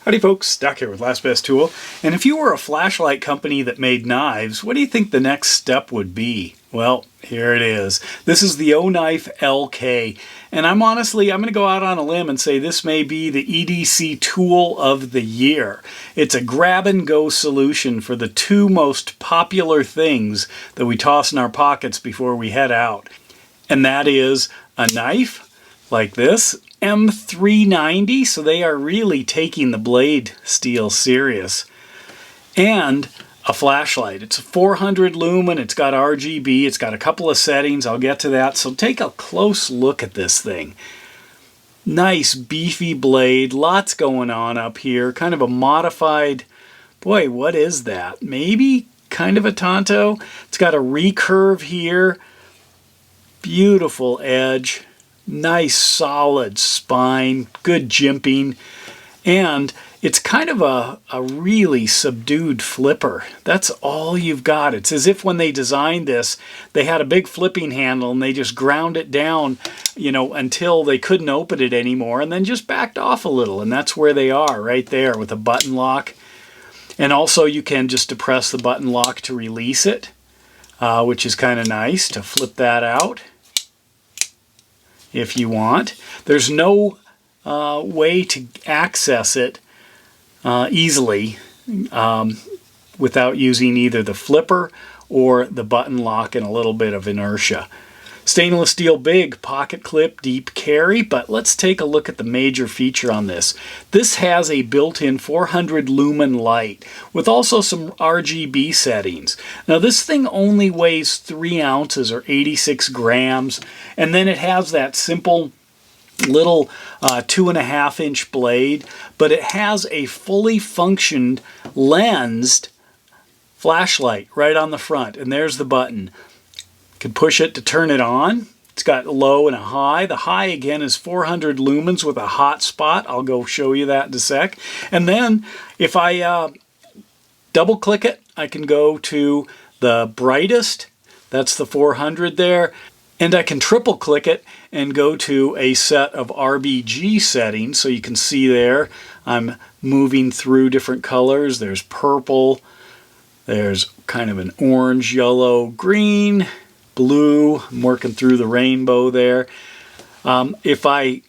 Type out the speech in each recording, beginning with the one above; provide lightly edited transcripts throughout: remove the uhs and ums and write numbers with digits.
Howdy folks, Doc here with Last Best Tool. And if you were a flashlight company that made knives, what do you think the next step would be? Well, here it is. This is the Oknife LK. And I'm going to go out on a limb and say this may be the EDC tool of the year. It's a grab-and-go solution for the two most popular things that we toss in our pockets before we head out. And that is a knife like this, M390, so they are really taking the blade steel serious, and a flashlight. It's a 400 lumen, it's got RGB, it's got a couple of settings, I'll get to that, so take a close look at this thing. Nice beefy blade, lots going on up here, kind of a modified, boy, what is that? Maybe kind of a Tonto? It's got a recurve here, beautiful edge, nice solid spine, good jimping, and it's kind of a really subdued flipper. That's all you've got. It's as if when they designed this, they had a big flipping handle and they just ground it down, you know, until they couldn't open it anymore and then just backed off a little, and that's where they are right there with a button lock. And also you can just depress the button lock to release it, which is kind of nice to flip that out if you want. There's no way to access it easily without using either the flipper or the button lock and a little bit of inertia. Stainless steel big, pocket clip, deep carry, but let's take a look at the major feature on this. This has a built-in 400 lumen light with also some RGB settings. Now this thing only weighs 3 ounces or 86 grams, and then it has that simple little 2.5-inch blade, but it has a fully functioned lensed flashlight right on the front, and there's the button. Can push it to turn it on. It's got a low and a high. The high again is 400 lumens with a hot spot. I'll go show you that in a sec. And then if I double click it, I can go to the brightest. That's the 400 there. And I can triple click it and go to a set of RGB settings. So you can see there I'm moving through different colors. There's purple. There's kind of an orange, yellow, green, blue. I'm working through the rainbow there. If I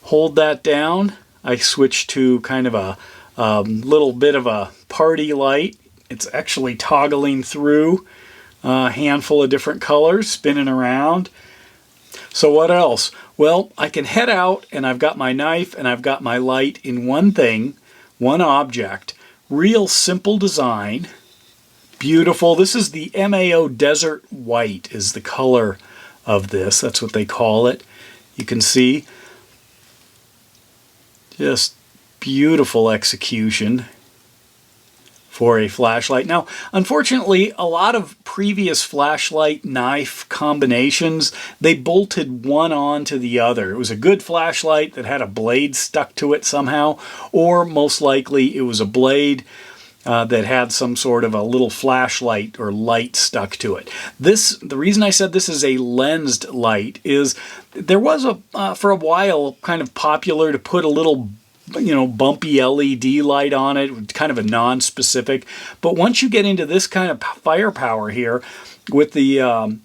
hold that down, I switch to kind of a little bit of a party light. It's actually toggling through a handful of different colors, spinning around. So what else? Well, I can head out and I've got my knife and I've got my light in one thing, one object. Real simple design. Beautiful. This is the MAO Desert White is the color of this. That's what they call it. You can see just beautiful execution for a flashlight. Now, unfortunately, a lot of previous flashlight knife combinations, they bolted one onto the other. It was a good flashlight that had a blade stuck to it somehow, or most likely it was a blade that had some sort of a little flashlight or light stuck to it. The reason I said this is a lensed light is there was for a while kind of popular to put a little, you know, bumpy LED light on it, kind of a non-specific. But once you get into this kind of firepower here with the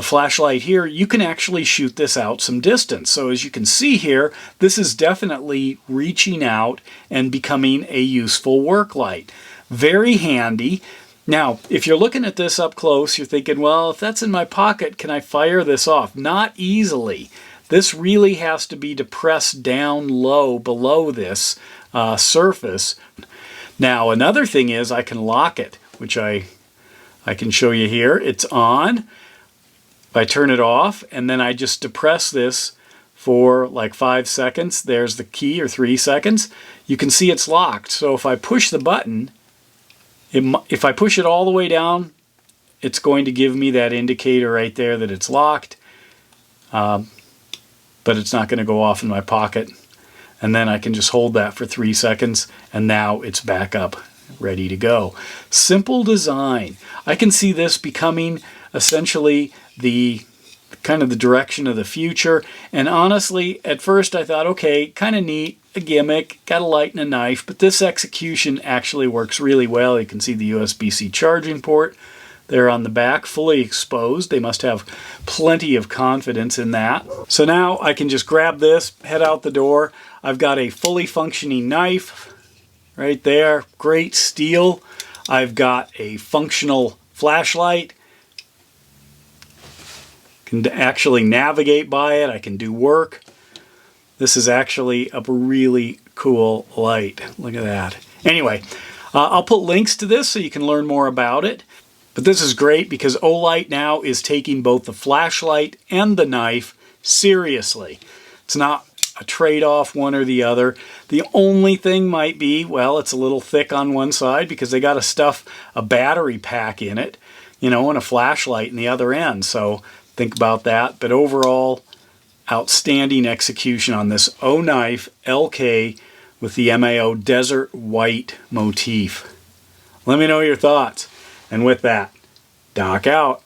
flashlight here, you can actually shoot this out some distance. So as you can see here, this is definitely reaching out and becoming a useful work light. Very handy. Now, if you're looking at this up close, you're thinking, well, if that's in my pocket, can I fire this off? Not easily. This really has to be depressed down low below this surface. Now, another thing is I can lock it, which I can show you here. It's on. If I turn it off, and then I just depress this for like 5 seconds, there's the key, or 3 seconds, you can see it's locked. So if I push the button, if I push it all the way down, it's going to give me that indicator right there that it's locked, but it's not going to go off in my pocket. And then I can just hold that for 3 seconds, and now it's back up, ready to go. Simple design. I can see this becoming essentially the kind of the direction of the future. And honestly, at first I thought, okay, kind of neat, a gimmick, got a light and a knife, but this execution actually works really well. You can see the USB-C charging port there on the back, fully exposed. They must have plenty of confidence in that. So now I can just grab this, head out the door. I've got a fully functioning knife right there, great steel. I've got a functional flashlight. Can actually navigate by it. I can do work. This is actually a really cool light. Look at that. Anyway, I'll put links to this so you can learn more about it. But this is great because Olight now is taking both the flashlight and the knife seriously. It's not a trade-off, one or the other. The only thing might be, well, it's a little thick on one side because they got to stuff a battery pack in it, you know, and a flashlight in the other end. So think about that. But overall, outstanding execution on this Oknife LK with the MAO Desert White motif. Let me know your thoughts. And with that, Doc out.